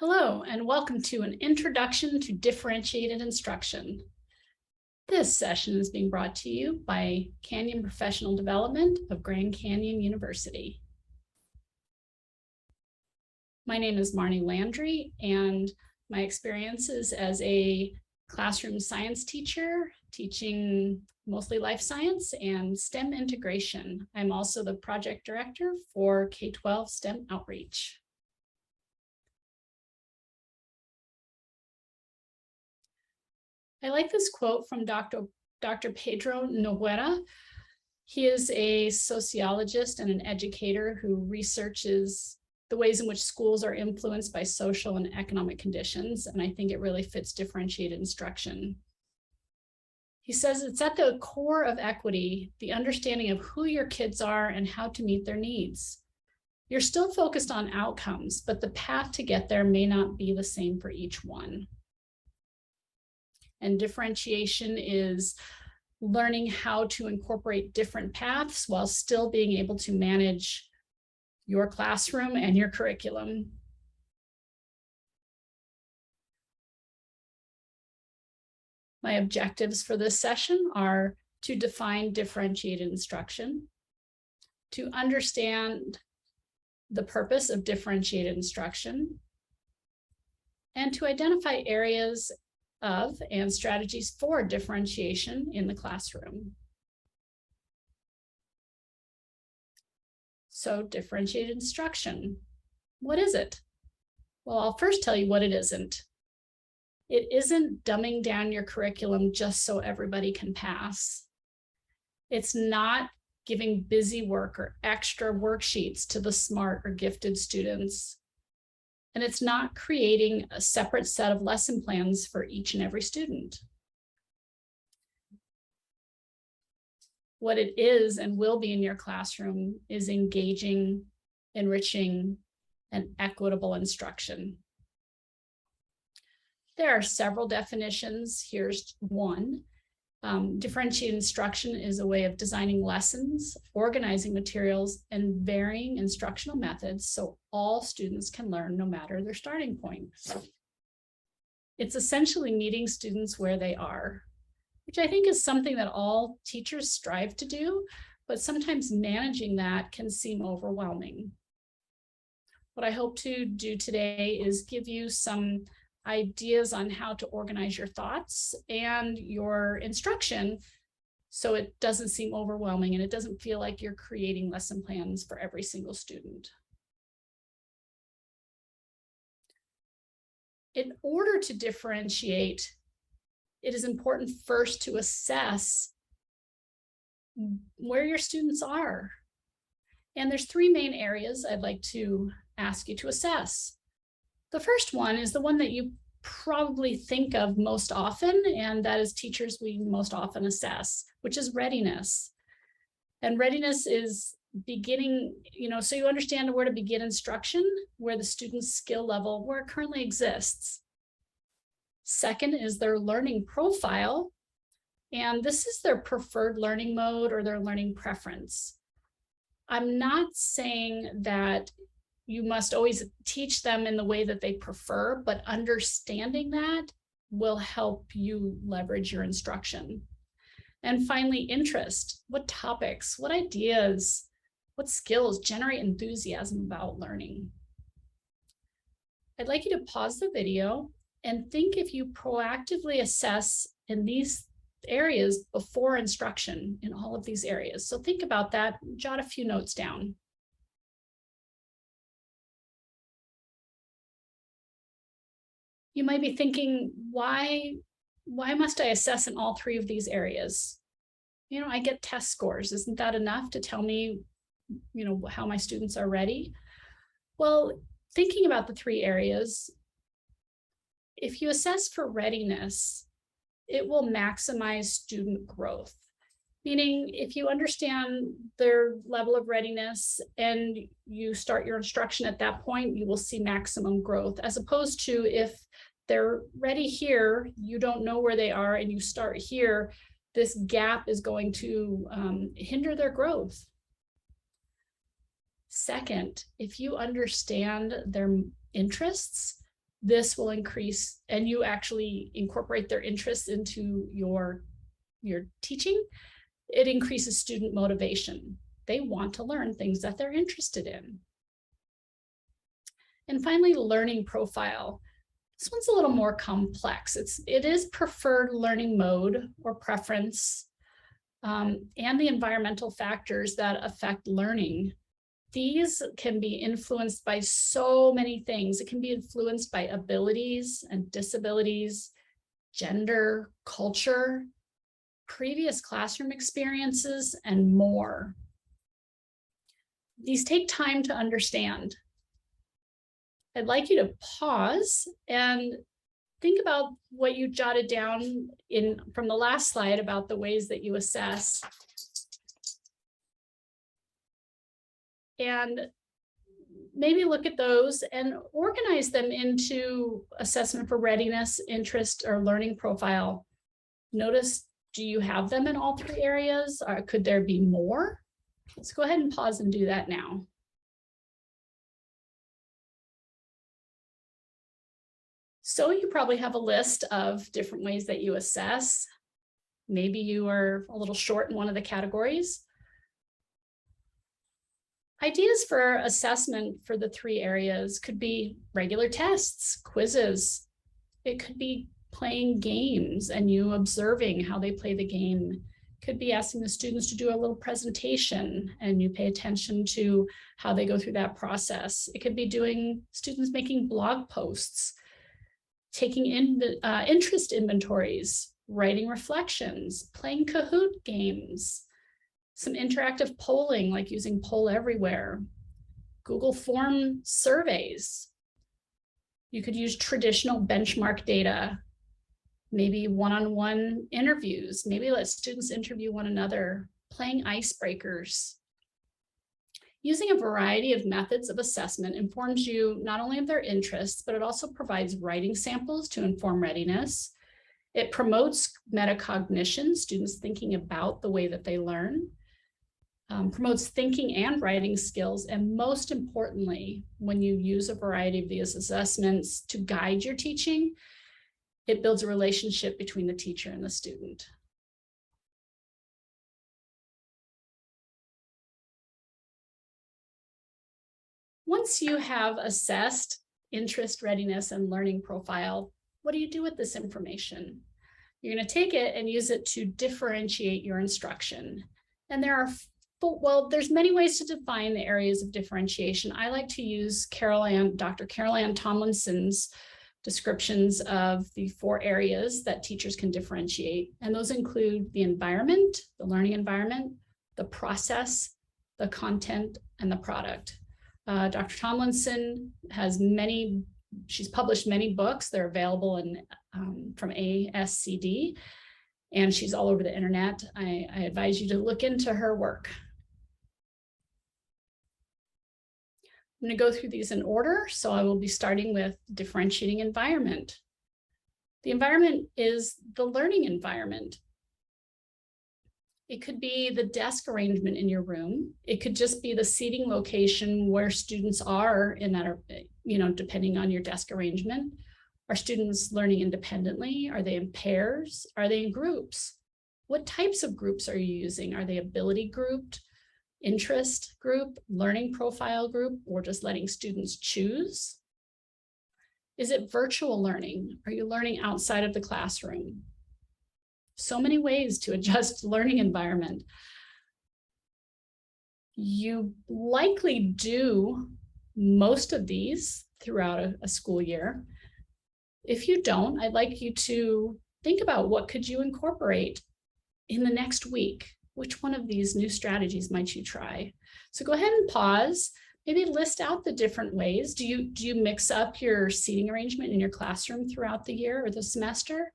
Hello, and welcome to an introduction to differentiated instruction. This session is being brought to you by Canyon Professional Development of Grand Canyon University. My name is Marnie Landry, and my experience is as a classroom science teacher, teaching mostly life science and STEM integration. I'm also the project director for K-12 STEM outreach. I like this quote from Dr. Pedro Noguera. He is a sociologist and an educator who researches the ways in which schools are influenced by social and economic conditions, and I think it really fits differentiated instruction. He says it's at the core of equity, the understanding of who your kids are and how to meet their needs. You're still focused on outcomes, but the path to get there may not be the same for each one. And differentiation is learning how to incorporate different paths while still being able to manage your classroom and your curriculum. My objectives for this session are to define differentiated instruction, to understand the purpose of differentiated instruction, and to identify areas of and strategies for differentiation in the classroom. So, differentiated instruction, what is it? Well, I'll first tell you what it isn't. It isn't dumbing down your curriculum just so everybody can pass. It's not giving busy work or extra worksheets to the smart or gifted students. And it's not creating a separate set of lesson plans for each and every student. What it is and will be in your classroom is engaging, enriching, and equitable instruction. There are several definitions. Here's one. Differentiated instruction is a way of designing lessons, organizing materials, and varying instructional methods so all students can learn no matter their starting point. It's essentially meeting students where they are, which I think is something that all teachers strive to do, but sometimes managing that can seem overwhelming. What I hope to do today is give you some ideas on how to organize your thoughts and your instruction so it doesn't seem overwhelming and it doesn't feel like you're creating lesson plans for every single student. In order to differentiate, it is important first to assess where your students are. And there's three main areas I'd like to ask you to assess. The first one is the one that you probably think of most often, and that is teachers we most often assess, which is readiness. And readiness is beginning, so you understand where to begin instruction, where the student's skill level, where it currently exists. Second is their learning profile, and this is their preferred learning mode or their learning preference. I'm not saying that you must always teach them in the way that they prefer, but understanding that will help you leverage your instruction. And finally, interest. What topics, what ideas, what skills generate enthusiasm about learning? I'd like you to pause the video and think if you proactively assess in these areas before instruction in all of these areas. So think about that, jot a few notes down. You might be thinking, why must I assess in all three of these areas? I get test scores. Isn't that enough to tell me, how my students are ready? Well, thinking about the three areas, if you assess for readiness, it will maximize student growth. Meaning, if you understand their level of readiness and you start your instruction at that point, you will see maximum growth, as opposed to if they're ready here, you don't know where they are, and you start here, this gap is going to hinder their growth. Second, if you understand their interests, this will increase, and you actually incorporate their interests into your teaching, it increases student motivation. They want to learn things that they're interested in. And finally, learning profile. This one's a little more complex. It is preferred learning mode or preference, and the environmental factors that affect learning. These can be influenced by so many things. It can be influenced by abilities and disabilities, gender, culture, previous classroom experiences, and more. These take time to understand. I'd like you to pause and think about what you jotted down from the last slide about the ways that you assess. And maybe look at those and organize them into assessment for readiness, interest, or learning profile. Notice, do you have them in all three areas? Or could there be more? Let's go ahead and pause and do that now. So you probably have a list of different ways that you assess. Maybe you are a little short in one of the categories. Ideas for assessment for the three areas could be regular tests, quizzes. It could be playing games and you observing how they play the game. It could be asking the students to do a little presentation and you pay attention to how they go through that process. It could be students making blog posts, taking interest inventories, writing reflections, playing Kahoot games, some interactive polling, like using Poll Everywhere, Google Form surveys. You could use traditional benchmark data, maybe one-on-one interviews, maybe let students interview one another, playing icebreakers. Using a variety of methods of assessment informs you not only of their interests, but it also provides writing samples to inform readiness. It promotes metacognition, students thinking about the way that they learn. Promotes thinking and writing skills, and most importantly, when you use a variety of these assessments to guide your teaching, it builds a relationship between the teacher and the student. Once you have assessed interest, readiness, and learning profile, what do you do with this information? You're going to take it and use it to differentiate your instruction. And there's many ways to define the areas of differentiation. I like to use Dr. Carol Ann Tomlinson's descriptions of the 4 areas that teachers can differentiate. And those include the environment, the learning environment, the process, the content, and the product. Dr. Tomlinson she's published many books. They're available from ASCD, and she's all over the internet. I advise you to look into her work. I'm going to go through these in order. So I will be starting with differentiating environment. The environment is the learning environment. It could be the desk arrangement in your room. It could just be the seating location where students are in that, depending on your desk arrangement. Are students learning independently? Are they in pairs? Are they in groups? What types of groups are you using? Are they ability grouped, interest group, learning profile group, or just letting students choose? Is it virtual learning? Are you learning outside of the classroom? So many ways to adjust learning environment. You likely do most of these throughout a school year. If you don't, I'd like you to think about what could you incorporate in the next week. Which one of these new strategies might you try? So go ahead and pause, maybe list out the different ways. Do you mix up your seating arrangement in your classroom throughout the year or the semester?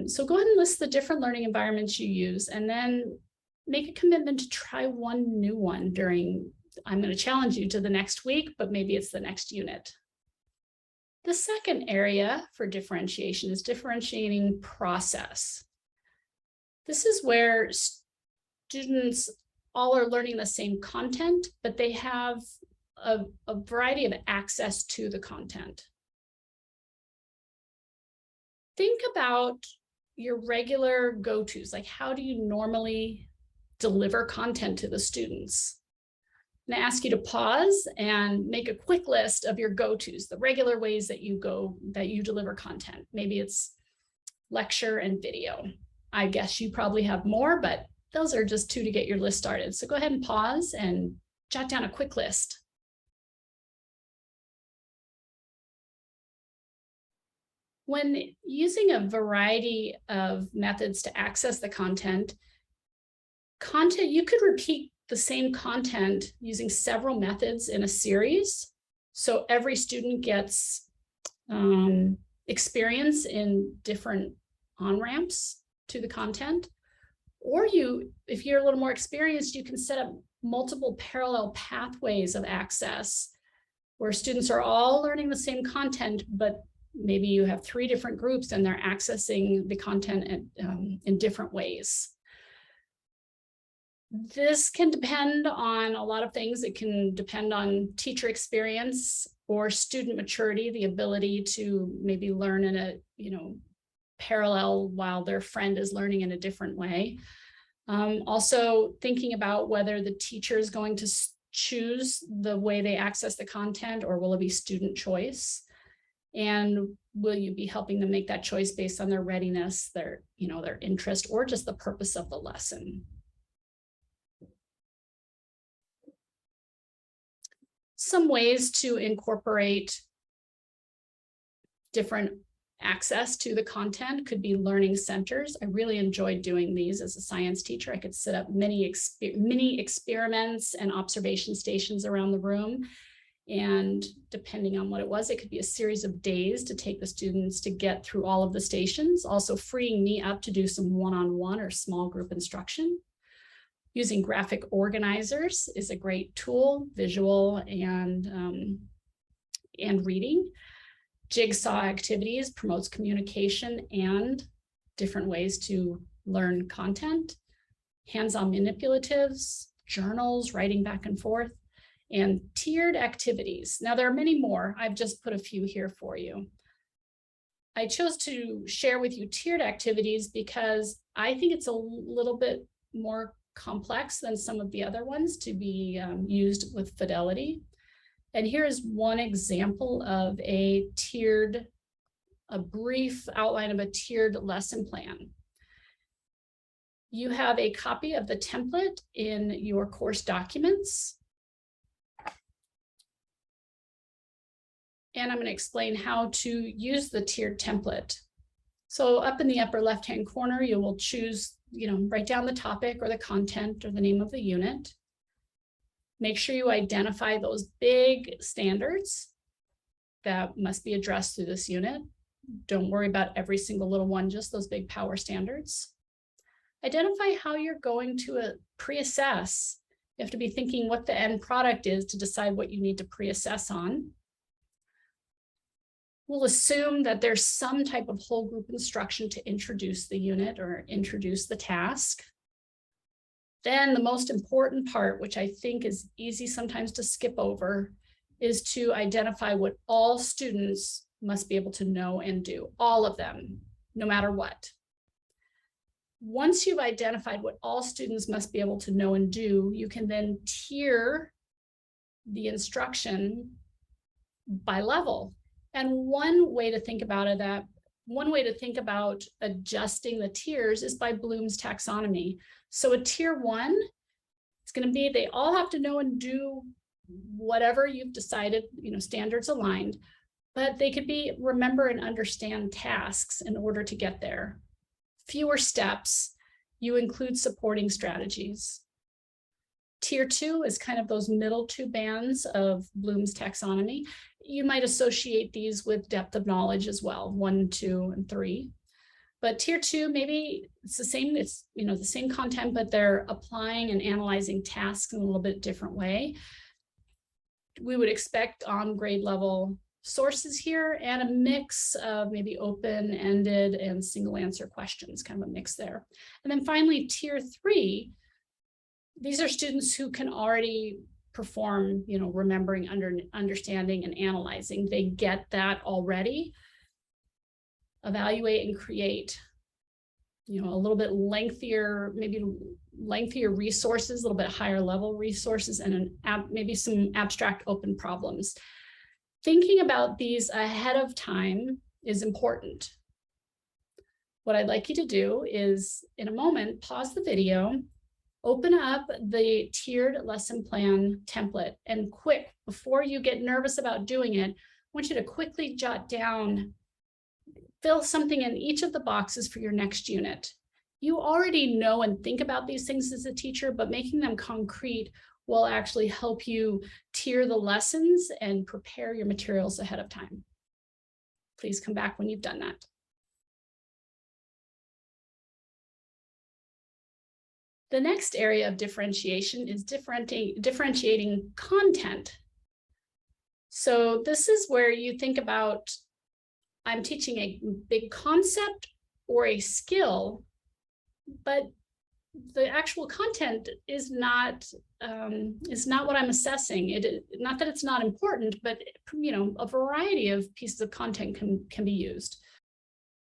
So go ahead and list the different learning environments you use, and then make a commitment to try one new one I'm going to challenge you to the next week, but maybe it's the next unit. The second area for differentiation is differentiating process. This is where students all are learning the same content, but they have a variety of access to the content. think about your regular go-tos. Like, how do you normally deliver content to the students? I'm gonna ask you to pause and make a quick list of your go-tos, the regular ways that you deliver content. Maybe it's lecture and video. I guess you probably have more, but those are just 2 to get your list started. So go ahead and pause and jot down a quick list. When using a variety of methods to access the content, you could repeat the same content using several methods in a series. So every student gets experience in different on-ramps to the content. Or if you're a little more experienced, you can set up multiple parallel pathways of access where students are all learning the same content, but maybe you have 3 different groups and they're accessing the content in different ways. This can depend on a lot of things. It can depend on teacher experience or student maturity, the ability to maybe learn in a parallel while their friend is learning in a different way. Also thinking about whether the teacher is going to choose the way they access the content, or will it be student choice? And will you be helping them make that choice based on their readiness, their interest, or just the purpose of the lesson? Some ways to incorporate different access to the content could be learning centers. I really enjoyed doing these as a science teacher. I could set up mini experiments and observation stations around the room. And depending on what it was, it could be a series of days to take the students to get through all of the stations, also freeing me up to do some one-on-one or small group instruction. Using graphic organizers is a great tool, visual and reading. Jigsaw activities promotes communication and different ways to learn content. Hands-on manipulatives, journals, writing back and forth, and tiered activities. Now, there are many more. I've just put a few here for you. I chose to share with you tiered activities because I think it's a little bit more complex than some of the other ones to be used with fidelity. And here is one example of a brief outline of a tiered lesson plan. You have a copy of the template in your course documents. And I'm going to explain how to use the tiered template. So up in the upper left-hand corner, you will choose, write down the topic or the content or the name of the unit. Make sure you identify those big standards that must be addressed through this unit. Don't worry about every single little one, just those big power standards. Identify how you're going to pre-assess. You have to be thinking what the end product is to decide what you need to pre-assess on. We'll assume that there's some type of whole group instruction to introduce the unit or introduce the task. Then the most important part, which I think is easy sometimes to skip over, is to identify what all students must be able to know and do, all of them, no matter what. Once you've identified what all students must be able to know and do, you can then tier the instruction by level. And one way to think about adjusting the tiers is by Bloom's taxonomy. So a tier 1, it's going to be they all have to know and do whatever you've decided, standards aligned, but they could be remember and understand tasks in order to get there. Fewer steps. You include supporting strategies. Tier 2 is kind of those middle 2 bands of Bloom's taxonomy. You might associate these with depth of knowledge as well, 1, 2, and 3. But tier 2, maybe it's the same, the same content, but they're applying and analyzing tasks in a little bit different way. We would expect on grade level sources here and a mix of maybe open-ended and single answer questions, kind of a mix there. And then finally, tier 3, these are students who can already perform, remembering, understanding, and analyzing. They get that already. evaluate and create, a little bit lengthier, maybe lengthier resources, a little bit higher level resources, and maybe some abstract open problems. Thinking about these ahead of time is important. What I'd like you to do is, in a moment, pause the video, open up the tiered lesson plan template, and before you get nervous about doing it, I want you to quickly jot down, fill something in each of the boxes for your next unit. You already know and think about these things as a teacher, but making them concrete will actually help you tier the lessons and prepare your materials ahead of time. Please come back when you've done that. The next area of differentiation is differentiating content. So this is where you think about, I'm teaching a big concept or a skill, but the actual content is not what I'm assessing. Not that it's not important, but a variety of pieces of content can be used.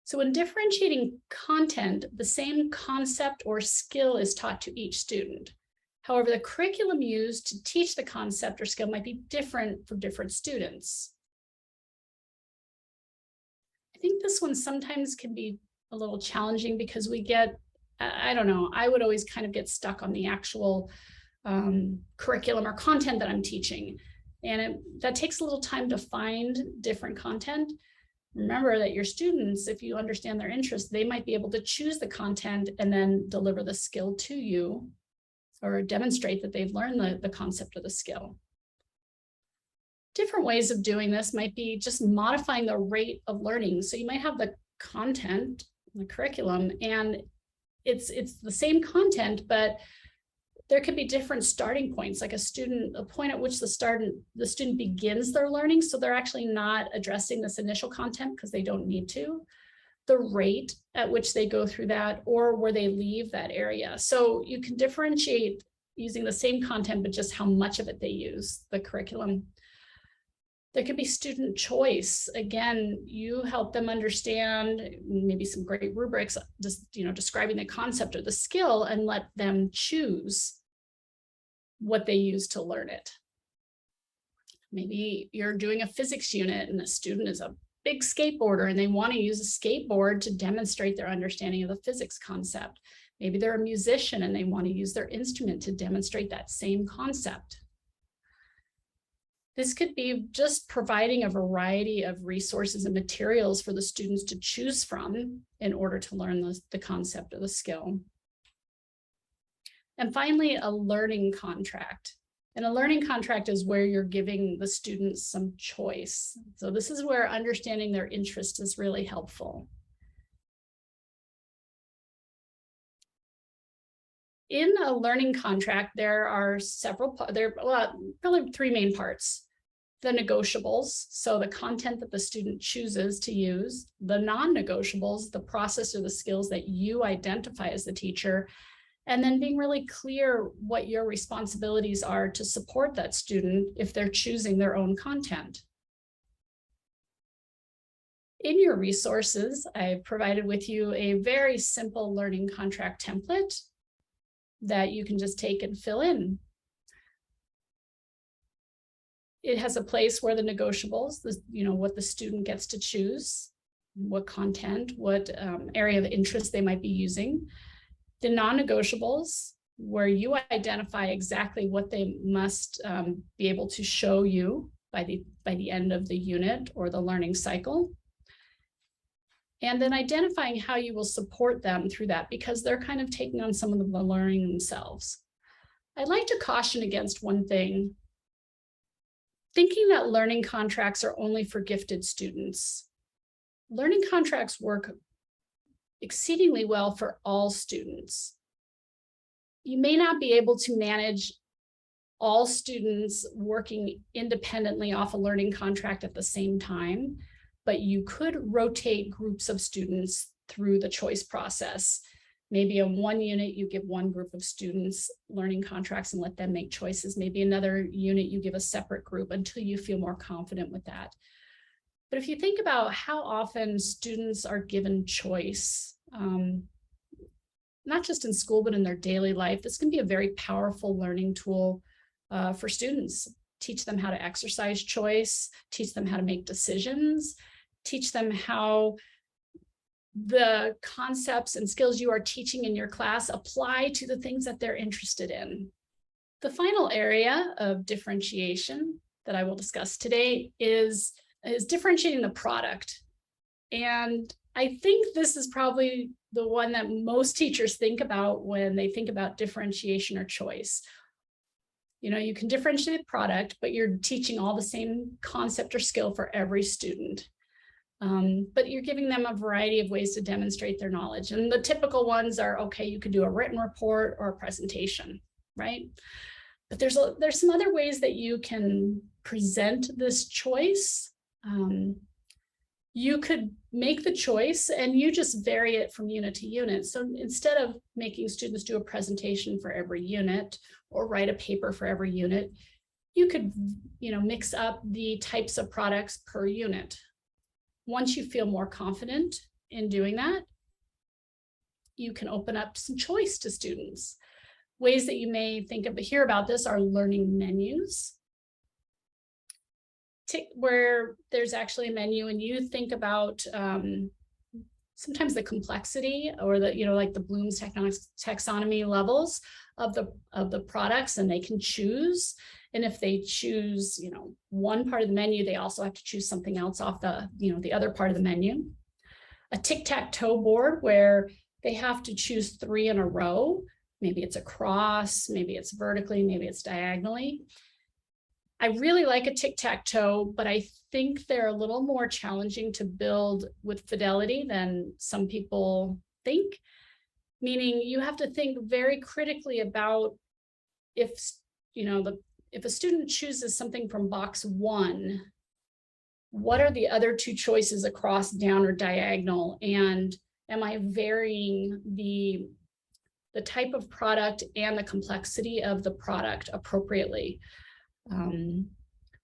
So in differentiating content, the same concept or skill is taught to each student. However, the curriculum used to teach the concept or skill might be different for different students. I think this one sometimes can be a little challenging because we get, I don't know, I would always kind of get stuck on the actual curriculum or content that I'm teaching. And that takes a little time to find different content. Remember that your students, if you understand their interests, they might be able to choose the content and then deliver the skill to you or demonstrate that they've learned the concept of the skill. Different ways of doing this might be just modifying the rate of learning. So you might have the content, the curriculum, and it's the same content, but there could be different starting points, like a point at which the student begins their learning. So they're actually not addressing this initial content because they don't need to. The rate at which they go through that, or where they leave that area. So you can differentiate using the same content, but just how much of it they use, the curriculum. There could be student choice. Again, you help them understand maybe some great rubrics, just describing the concept or the skill, and let them choose what they use to learn it. Maybe you're doing a physics unit and the student is a big skateboarder and they want to use a skateboard to demonstrate their understanding of the physics concept. Maybe they're a musician and they want to use their instrument to demonstrate that same concept. This could be just providing a variety of resources and materials for the students to choose from in order to learn the concept of the skill. And finally, a learning contract. And a learning contract is where you're giving the students some choice. So this is where understanding their interest is really helpful. In a learning contract, there are probably three main parts. The negotiables, so the content that the student chooses to use. The non-negotiables, the process or the skills that you identify as the teacher. And then being really clear what your responsibilities are to support that student if they're choosing their own content. In your resources, I've provided with you a very simple learning contract template that you can just take and fill in. It has a place where the negotiables, what the student gets to choose, what content, what area of interest they might be using. The non-negotiables, where you identify exactly what they must be able to show you by the end of the unit or the learning cycle. And then identifying how you will support them through that, because they're kind of taking on some of the learning themselves. I'd like to caution against one thing. Thinking that learning contracts are only for gifted students. Learning contracts work exceedingly well for all students. You may not be able to manage all students working independently off a learning contract at the same time, but you could rotate groups of students through the choice process. Maybe in one unit, you give one group of students learning contracts and let them make choices. Maybe another unit, you give a separate group until you feel more confident with that. But if you think about how often students are given choice, not just in school, but in their daily life, this can be a very powerful learning tool for students. Teach them how to exercise choice, teach them how to make decisions, teach them how the concepts and skills you are teaching in your class apply to the things that they're interested in. The final area of differentiation that I will discuss today is differentiating the product. And I think this is probably the one that most teachers think about when they think about differentiation or choice. You know, you can differentiate the product, but you're teaching all the same concept or skill for every student. But you're giving them a variety of ways to demonstrate their knowledge. And the typical ones are, okay, you could do a written report or a presentation, right? But there's some other ways that you can present this choice. You could make the choice and you just vary it from unit to unit. So instead of making students do a presentation for every unit or write a paper for every unit, you could, mix up the types of products per unit. Once you feel more confident in doing that, you can open up some choice to students. Ways that you may hear about this are learning menus, where there's actually a menu and you think about sometimes the complexity or like the Bloom's taxonomy levels of the products, and they can choose. And if they choose, one part of the menu, they also have to choose something else off the other part of the menu. A tic-tac-toe board where they have to choose 3 in a row. Maybe it's across, maybe it's vertically, maybe it's diagonally. I really like a tic-tac-toe, but I think they're a little more challenging to build with fidelity than some people think. Meaning you have to think very critically about if a student chooses something from box 1, what are the other 2 choices across, down, or diagonal? And am I varying the type of product and the complexity of the product appropriately?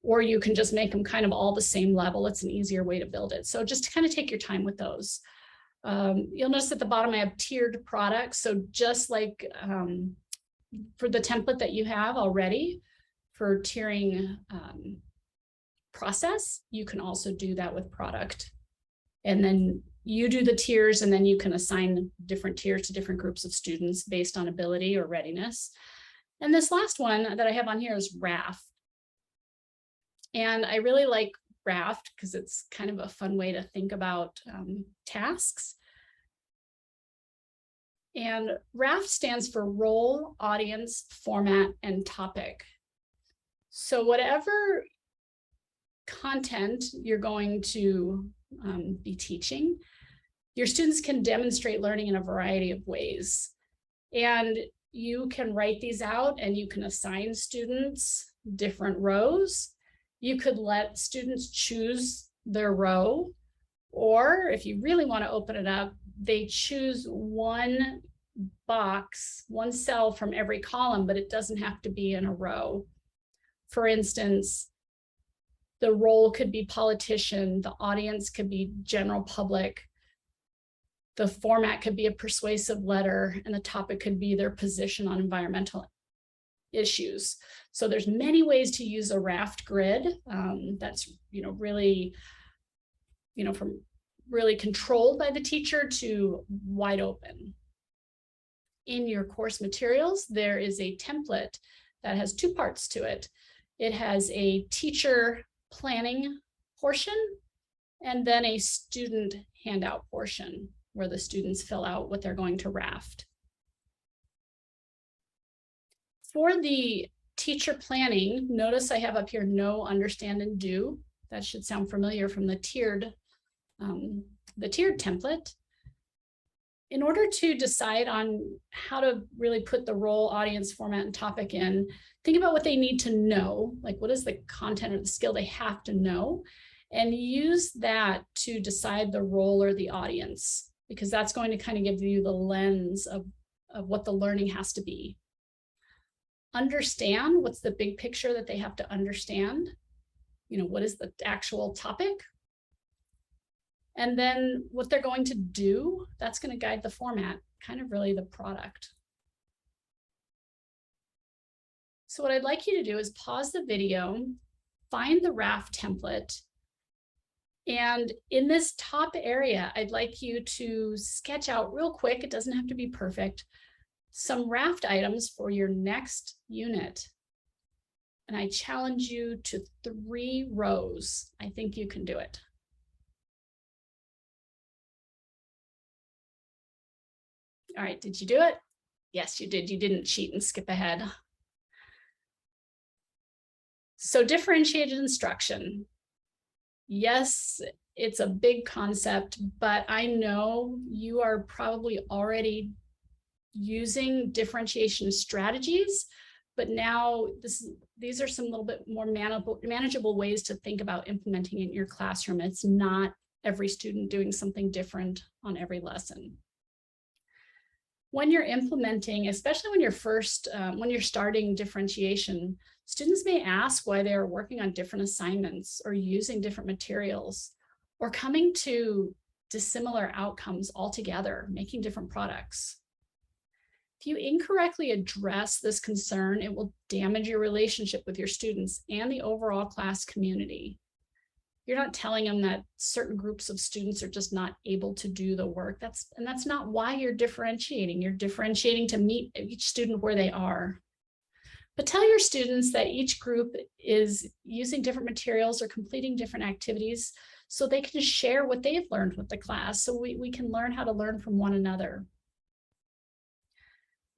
Or you can just make them kind of all the same level. It's an easier way to build it. So just to kind of take your time with those. You'll notice at the bottom I have tiered products. So just like for the template that you have already for tiering process, you can also do that with product. And then you do the tiers, and then you can assign different tiers to different groups of students based on ability or readiness. And this last one that I have on here is RAF. And I really like RAF because it's kind of a fun way to think about tasks. And RAF stands for role, audience, format, and topic. So whatever content you're going to be teaching, your students can demonstrate learning in a variety of ways. And you can write these out and you can assign students different rows. You could let students choose their row, or if you really want to open it up, they choose one box, one cell from every column, but it doesn't have to be in a row. For instance, the role could be politician, the audience could be general public, the format could be a persuasive letter, and the topic could be their position on environmental issues. So there's many ways to use a raft grid that's really from really controlled by the teacher to wide open. In your course materials, there is a template that has 2 parts to it. It has a teacher planning portion and then a student handout portion where the students fill out what they're going to raft. For the teacher planning, notice I have up here know, understand, and do. That should sound familiar from the tiered template. In order to decide on how to really put the role, audience, format, and topic in, think about what they need to know, like what is the content or the skill they have to know, and use that to decide the role or the audience, because that's going to kind of give you the lens of what the learning has to be. Understand what's the big picture that they have to understand. What is the actual topic? And then what they're going to do, that's going to guide the format, kind of really the product. So what I'd like you to do is pause the video, find the RAF template, and in this top area, I'd like you to sketch out real quick, it doesn't have to be perfect, some raft items for your next unit. And I challenge you to 3 rows. I think you can do it. All right, did you do it? Yes, you did. You didn't cheat and skip ahead. So differentiated instruction. Yes, it's a big concept, but I know you are probably already using differentiation strategies, but now these are some little bit more manageable ways to think about implementing it in your classroom. It's not every student doing something different on every lesson. When you're implementing, especially when you're starting differentiation, students may ask why they are working on different assignments or using different materials or coming to dissimilar outcomes altogether, making different products. If you incorrectly address this concern, it will damage your relationship with your students and the overall class community. You're not telling them that certain groups of students are just not able to do the work. That's not why you're differentiating. You're differentiating to meet each student where they are. But tell your students that each group is using different materials or completing different activities so they can share what they've learned with the class, so we can learn how to learn from one another.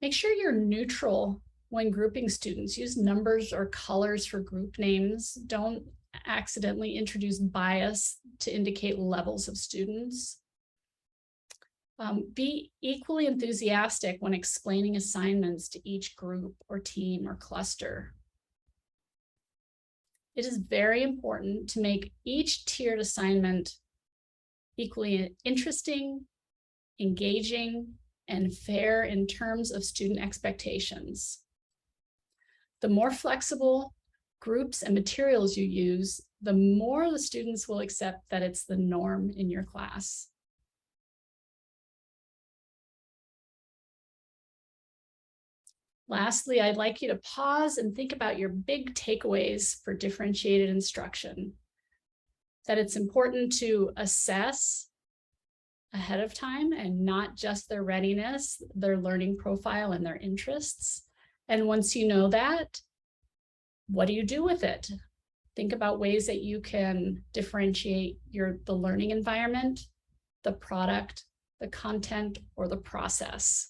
Make sure you're neutral when grouping students. Use numbers or colors for group names. Don't accidentally introduce bias to indicate levels of students. Be equally enthusiastic when explaining assignments to each group or team or cluster. It is very important to make each tiered assignment equally interesting, engaging, and fair in terms of student expectations. The more flexible groups and materials you use, the more the students will accept that it's the norm in your class. Lastly, I'd like you to pause and think about your big takeaways for differentiated instruction. That it's important to assess ahead of time and not just their readiness, their learning profile, and their interests. And once you know that, what do you do with it? Think about ways that you can differentiate the learning environment, the product, the content, or the process.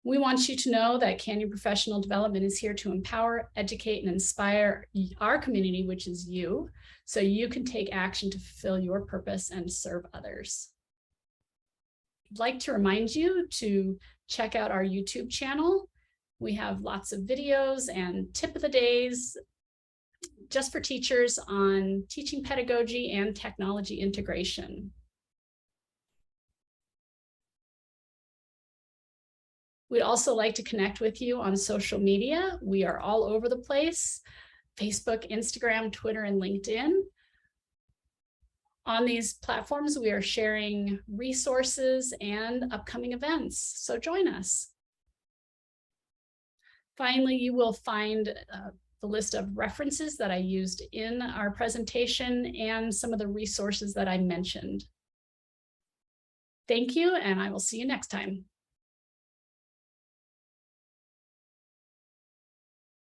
We want you to know that Canyon Professional Development is here to empower, educate, and inspire our community, which is you, so you can take action to fulfill your purpose and serve others. I'd like to remind you to check out our YouTube channel. We have lots of videos and tip of the days just for teachers on teaching pedagogy and technology integration. We'd also like to connect with you on social media. We are all over the place: Facebook, Instagram, Twitter, and LinkedIn. On these platforms, we are sharing resources and upcoming events, so join us. Finally, you will find the list of references that I used in our presentation and some of the resources that I mentioned. Thank you, and I will see you next time.